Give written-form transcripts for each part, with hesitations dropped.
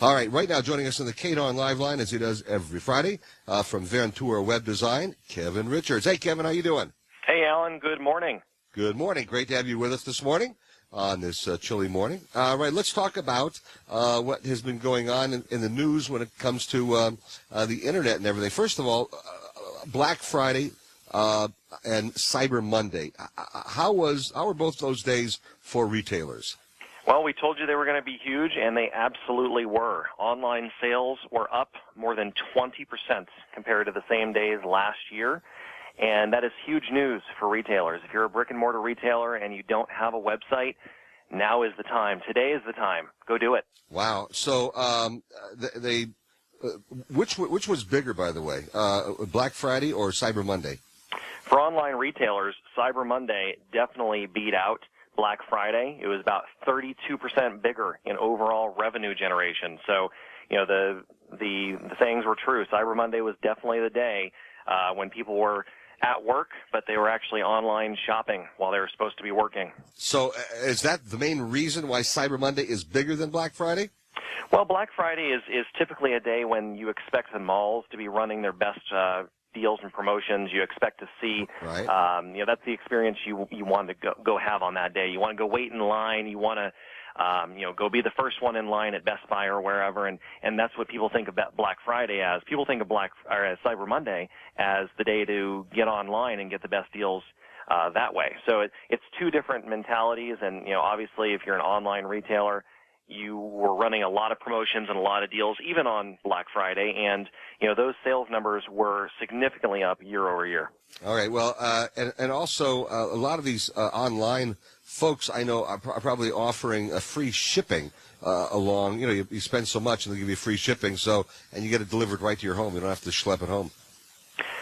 All right, right now joining us on the KDON Live line, as he does every Friday, from Ventura Web Design, Kevin Richards. Hey, Kevin, how you doing? Hey, Alan. Good morning. Good morning. Great to have you with us this morning on this chilly morning. All right, let's talk about what has been going on in the news when it comes to the Internet and everything. First of all, Black Friday and Cyber Monday. How were both those days for retailers? Well, we told you they were going to be huge, and they absolutely were. Online sales were up more than 20% compared to the same days last year, and that is huge news for retailers. If you're a brick-and-mortar retailer and you don't have a website, now is the time. Today is the time. Go do it. Wow. So which was bigger, by the way, Black Friday or Cyber Monday? For online retailers, Cyber Monday definitely beat out Black Friday. It was about 32% bigger in overall revenue generation. So, you know, the sayings were true. Cyber Monday was definitely the day when people were at work, but they were actually online shopping while they were supposed to be working. So is that the main reason why Cyber Monday is bigger than Black Friday? Well, Black Friday is typically a day when you expect the malls to be running their best deals and promotions. You expect to see, right. That's the experience you want to go have on that day. You want to go wait in line. You want to, go be the first one in line at Best Buy or wherever, and that's what people think about Black Friday as. People think of Cyber Monday as the day to get online and get the best deals that way. So it's two different mentalities, and obviously if you're an online retailer, you were running a lot of promotions and a lot of deals, even on Black Friday, and those sales numbers were significantly up year over year. All right. Well, and also a lot of these online folks I know are probably offering a free shipping along. You spend so much and they give you free shipping, and you get it delivered right to your home. You don't have to schlep it home.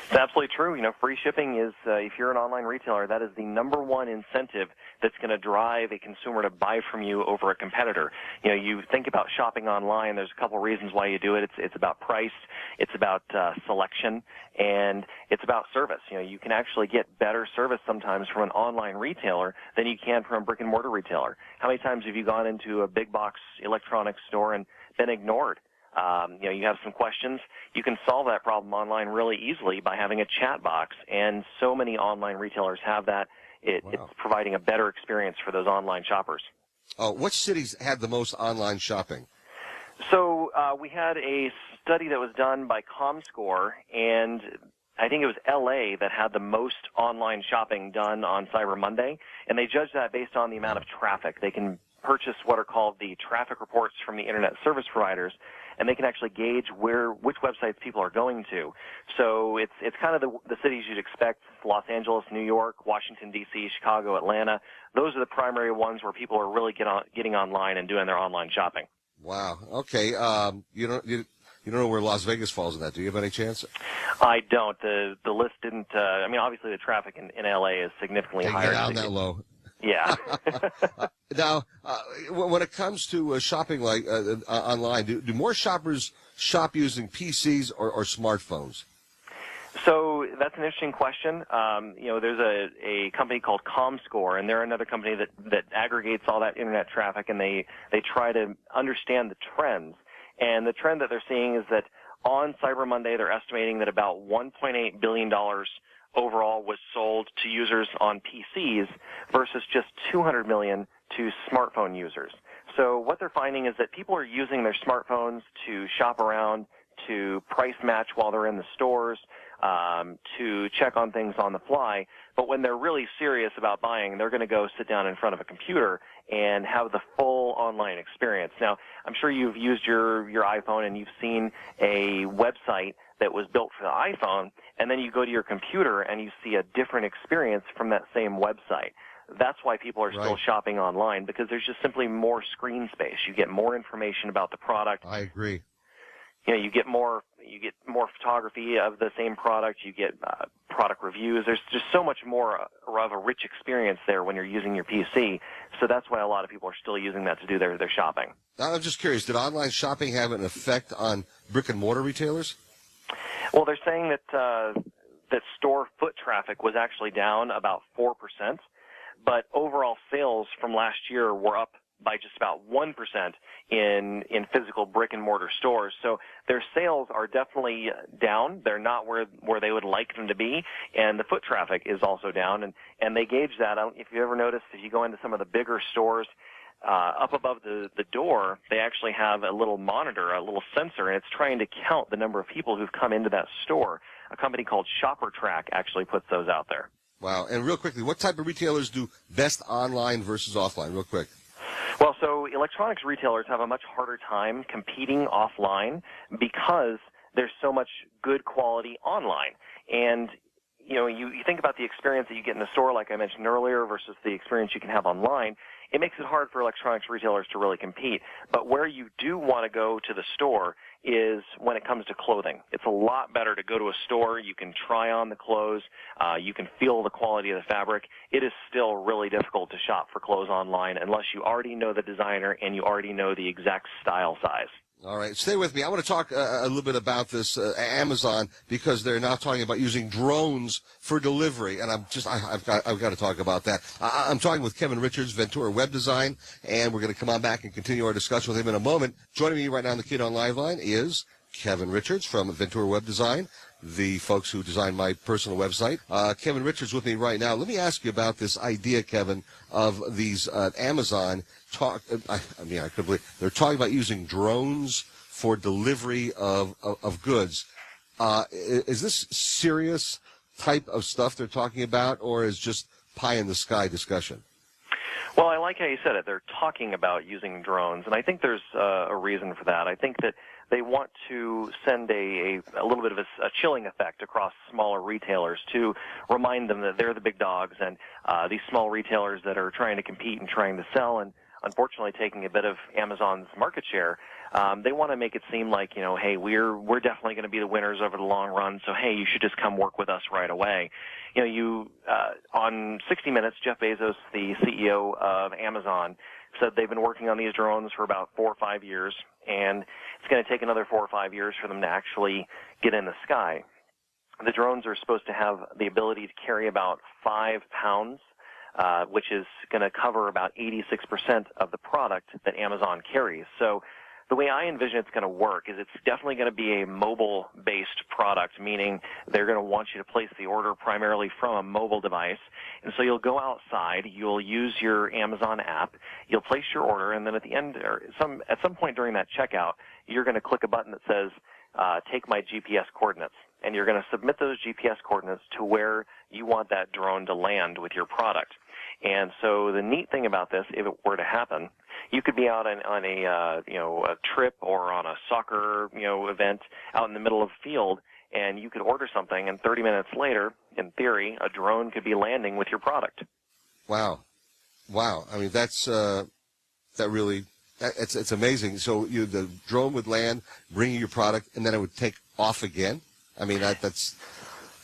It's absolutely true. Free shipping is, if you're an online retailer, that is the number one incentive that's going to drive a consumer to buy from you over a competitor. You think about shopping online, there's a couple of reasons why you do it. It's about price, it's about selection, and it's about service. You can actually get better service sometimes from an online retailer than you can from a brick-and-mortar retailer. How many times have you gone into a big box electronics store and been ignored? You have some questions. You can solve that problem online really easily by having a chat box, and so many online retailers have that. It's providing a better experience for those online shoppers. Oh, what cities had the most online shopping? So we had a study that was done by ComScore, and I think it was L.A. that had the most online shopping done on Cyber Monday, and they judged that based on the amount of traffic. They can purchase what are called the traffic reports from the internet service providers, and they can actually gauge which websites people are going to. So it's kind of the cities you'd expect: Los Angeles, New York, Washington D.C., Chicago, Atlanta. Those are the primary ones where people are really getting online and doing their online shopping. Wow. Okay. You don't know where Las Vegas falls in that, do you? Have any chance? I don't. The list didn't. Obviously the traffic in L.A. is significantly higher. Get down that low. Yeah. Now, when it comes to shopping like online, do more shoppers shop using PCs or smartphones? So that's an interesting question. There's a company called ComScore, and they're another company that aggregates all that internet traffic, and they try to understand the trends. And the trend that they're seeing is that on Cyber Monday, they're estimating that about $1.8 billion overall was sold to users on PCs versus just $200 million to smartphone users. So what they're finding is that people are using their smartphones to shop around, to price match while they're in the stores, to check on things on the fly. But when they're really serious about buying, they're going to go sit down in front of a computer and have the full online experience. Now, I'm sure you've used your iPhone and you've seen a website that was built for the iPhone, and then you go to your computer and you see a different experience from that same website. That's why people are still shopping online, because there's just simply more screen space. You get more information about the product. I agree. You get more photography of the same product. You get product reviews. There's just so much more of a rich experience there when you're using your PC. So that's why a lot of people are still using that to do their shopping. I'm just curious, did online shopping have an effect on brick-and-mortar retailers? Well, they're saying that store foot traffic was actually down about 4%, but overall sales from last year were up by just about 1% in physical brick and mortar stores. So their sales are definitely down. They're not where they would like them to be, and the foot traffic is also down. And they gauge that. If you ever noticed, if you go into some of the bigger stores, up above the door, they actually have a little monitor, a little sensor, and it's trying to count the number of people who've come into that store. A company called ShopperTrack actually puts those out there. Wow. And real quickly, what type of retailers do best online versus offline? Real quick. Well, so electronics retailers have a much harder time competing offline because there's so much good quality online. And, you think about the experience that you get in the store, like I mentioned earlier, versus the experience you can have online. It makes it hard for electronics retailers to really compete. But where you do want to go to the store is when it comes to clothing. It's a lot better to go to a store. You can try on the clothes. You can feel the quality of the fabric. It is still really difficult to shop for clothes online unless you already know the designer and you already know the exact style size. All right, stay with me. I want to talk a little bit about this Amazon, because they're now talking about using drones for delivery, and I've got to talk about that. I'm talking with Kevin Richards, Ventura Web Design, and we're going to come on back and continue our discussion with him in a moment. Joining me right now on the Kid on Live line is Kevin Richards from Ventura Web Design, the folks who designed my personal website. Kevin Richards with me right now. Let me ask you about this idea, Kevin, of these Amazon I couldn't believe they're talking about using drones for delivery of goods. Is this serious type of stuff they're talking about, or is just pie in the sky discussion? Well, I like how you said it. They're talking about using drones, and I think there's a reason for that. I think that they want to send a little bit of a chilling effect across smaller retailers to remind them that they're the big dogs, and these small retailers that are trying to compete and trying to sell and unfortunately taking a bit of Amazon's market share, they want to make it seem like, hey, we're definitely going to be the winners over the long run, so hey, you should just come work with us right away. On 60 Minutes, Jeff Bezos, the CEO of Amazon, said they've been working on these drones for about 4 or 5 years, and it's going to take another 4 or 5 years for them to actually get in the sky. The drones are supposed to have the ability to carry about 5 pounds, which is going to cover about 86% of the product that Amazon carries. So the way I envision it's going to work is it's definitely going to be a mobile-based product, meaning they're going to want you to place the order primarily from a mobile device. And so you'll go outside, you'll use your Amazon app, you'll place your order, and then at the end, or at some point during that checkout, you're going to click a button that says, take my GPS coordinates. And you're going to submit those GPS coordinates to where you want that drone to land with your product. And so the neat thing about this, if it were to happen, you could be out on a trip or on a soccer event out in the middle of the field, and you could order something, and 30 minutes later, in theory, a drone could be landing with your product. Wow. I mean, it's amazing. So the drone would land, bring you your product, and then it would take off again. I mean, I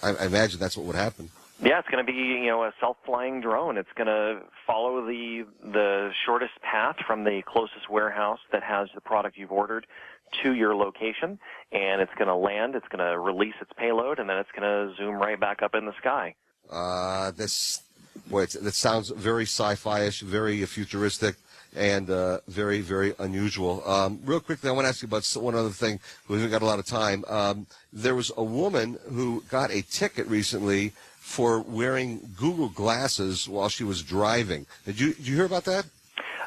imagine that's what would happen. Yeah, it's going to be, a self-flying drone. It's going to follow the shortest path from the closest warehouse that has the product you've ordered to your location, and it's going to land, it's going to release its payload, and then it's going to zoom right back up in the sky. That sounds very sci-fi-ish, very futuristic, and very, very unusual. Real quickly, I want to ask you about one other thing. We've got a lot of time. There was a woman who got a ticket recently for wearing Google glasses while she was driving. Did you hear about that?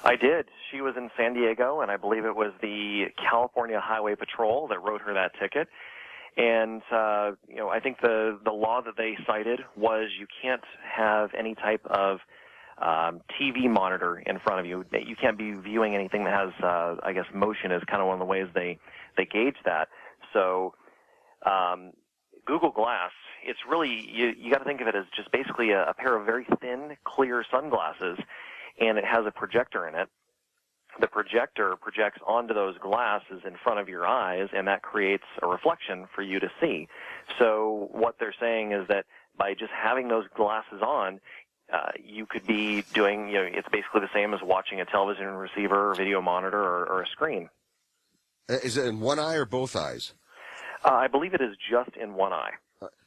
I did. She was in San Diego, and I believe it was the California Highway Patrol that wrote her that ticket. And, I think the law that they cited was you can't have any type of TV monitor in front of you. You can't be viewing anything that has, motion is kind of one of the ways they gauge that. So Google Glass, it's really, you got to think of it as just basically a pair of very thin, clear sunglasses, and it has a projector in it. The projector projects onto those glasses in front of your eyes, and that creates a reflection for you to see. So what they're saying is that by just having those glasses on, you could be doing, it's basically the same as watching a television receiver, or video monitor, or a screen. Is it in one eye or both eyes? I believe it is just in one eye.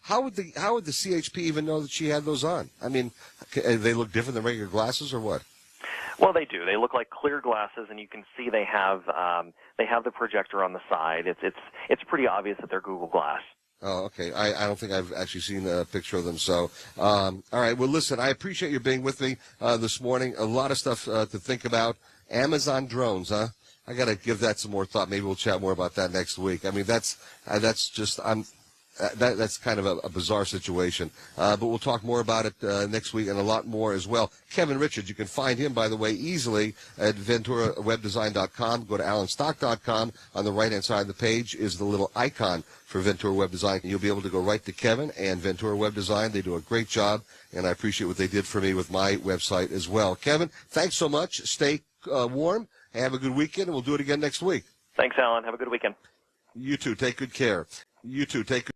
How would the CHP even know that she had those on? I mean, they look different than regular glasses, or what? Well, they do. They look like clear glasses, and you can see they have the projector on the side. It's pretty obvious that they're Google Glass. Oh, okay. I don't think I've actually seen a picture of them. So, all right. Well, listen, I appreciate you being with me this morning. A lot of stuff to think about. Amazon drones, huh? I got to give that some more thought. Maybe we'll chat more about that next week. I mean, that's just that's kind of a bizarre situation. But we'll talk more about it next week and a lot more as well. Kevin Richards, you can find him, by the way, easily at VenturaWebDesign.com. Go to AlanStock.com. On the right-hand side of the page is the little icon for Ventura Web Design. You'll be able to go right to Kevin and Ventura Web Design. They do a great job, and I appreciate what they did for me with my website as well. Kevin, thanks so much. Stay warm. Have a good weekend, and we'll do it again next week. Thanks, Alan. Have a good weekend. You too. Take good care. You too. Take good